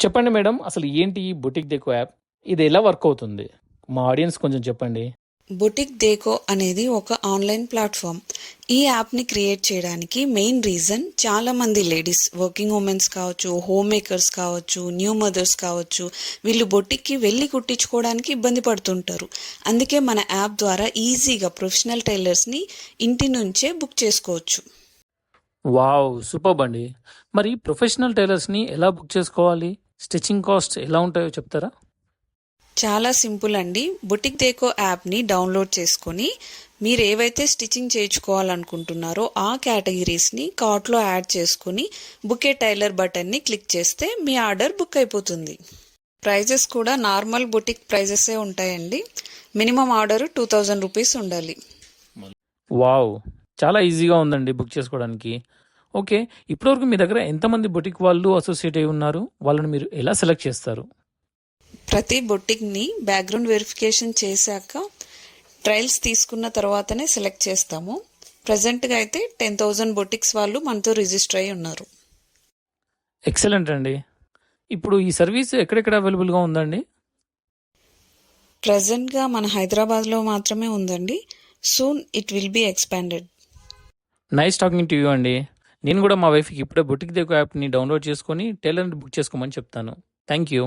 చెప్పండి మేడం. అసలు ఏంటి ఈ బొటిక్ డెకో యాప్? ఇది ఎలా వర్క్ అవుతుంది? మా ఆడియన్స్ కొంచెం చెప్పండి. బొటిక్ డేకో అనేది ఒక ఆన్లైన్ ప్లాట్ఫామ్. ఈ యాప్ని క్రియేట్ చేయడానికి మెయిన్ రీజన్ చాలామంది లేడీస్, వర్కింగ్ ఉమెన్స్ కావచ్చు, హోమ్ మేకర్స్ కావచ్చు, న్యూ మదర్స్ కావచ్చు, వీళ్ళు బొటిక్కి వెళ్ళి కుట్టించుకోవడానికి ఇబ్బంది పడుతుంటారు. అందుకే మన యాప్ ద్వారా ఈజీగా ప్రొఫెషనల్ టైలర్స్ని ఇంటి నుంచే బుక్ చేసుకోవచ్చు. వావ్! సూపర్బ్ అండి. మరి ప్రొఫెషనల్ టైలర్స్‌ని ఎలా బుక్ చేసుకోవాలి? స్టిచ్చింగ్ కాస్ట్ ఎలా ఉంటాయో చెప్తారా? చాలా సింపుల్ అండి. బొటిక్ డేకో యాప్ని డౌన్లోడ్ చేసుకొని మీరు ఏవైతే స్టిచ్చింగ్ చేయించుకోవాలనుకుంటున్నారో ఆ కేటగిరీస్ని కార్ట్లో యాడ్ చేసుకుని బుక్ ఏ టైలర్ బటన్ని క్లిక్ చేస్తే మీ ఆర్డర్ బుక్ అయిపోతుంది. ప్రైజెస్ కూడా నార్మల్ బొటిక్ ప్రైజెసే ఉంటాయండి. మినిమం ఆర్డర్ 2000 రూపీస్ ఉండాలి. వావ్! చాలా ఈజీగా ఉందండి బుక్ చేసుకోవడానికి. ఓకే. ఇప్పటివరకు మీ దగ్గర ఎంతమంది బొటిక్ వాళ్ళు అసోసియేట్ అయ్యి ఉన్నారు? వాళ్ళని మీరు ఎలా సెలెక్ట్ చేస్తారు? ప్రతి బొటిక్ని బ్యాక్గ్రౌండ్ వెరిఫికేషన్ చేశాక ట్రయల్స్ తీసుకున్న తర్వాతనే సెలెక్ట్ చేస్తాము. ప్రజెంట్గా అయితే 10,000 బొటిక్స్ వాళ్ళు మనతో రిజిస్టర్ అయి ఉన్నారు. ఎక్సలెంట్ అండి. ఇప్పుడు ఈ సర్వీస్ ఎక్కడెక్కడ అవైలబుల్‌గా ఉందండి? ప్రజెంట్గా మన హైదరాబాద్లో మాత్రమే ఉందండి. Soon it will be expanded. Nice talking to you అండి. నేను కూడా మా వైఫ్‌కి ఇప్పుడే బొటిక్ డెకో యాప్‌ని డౌన్లోడ్ చేసుకొని టైలర్‌ని బుక్ చేసుకోమని చెప్తాను. Thank you.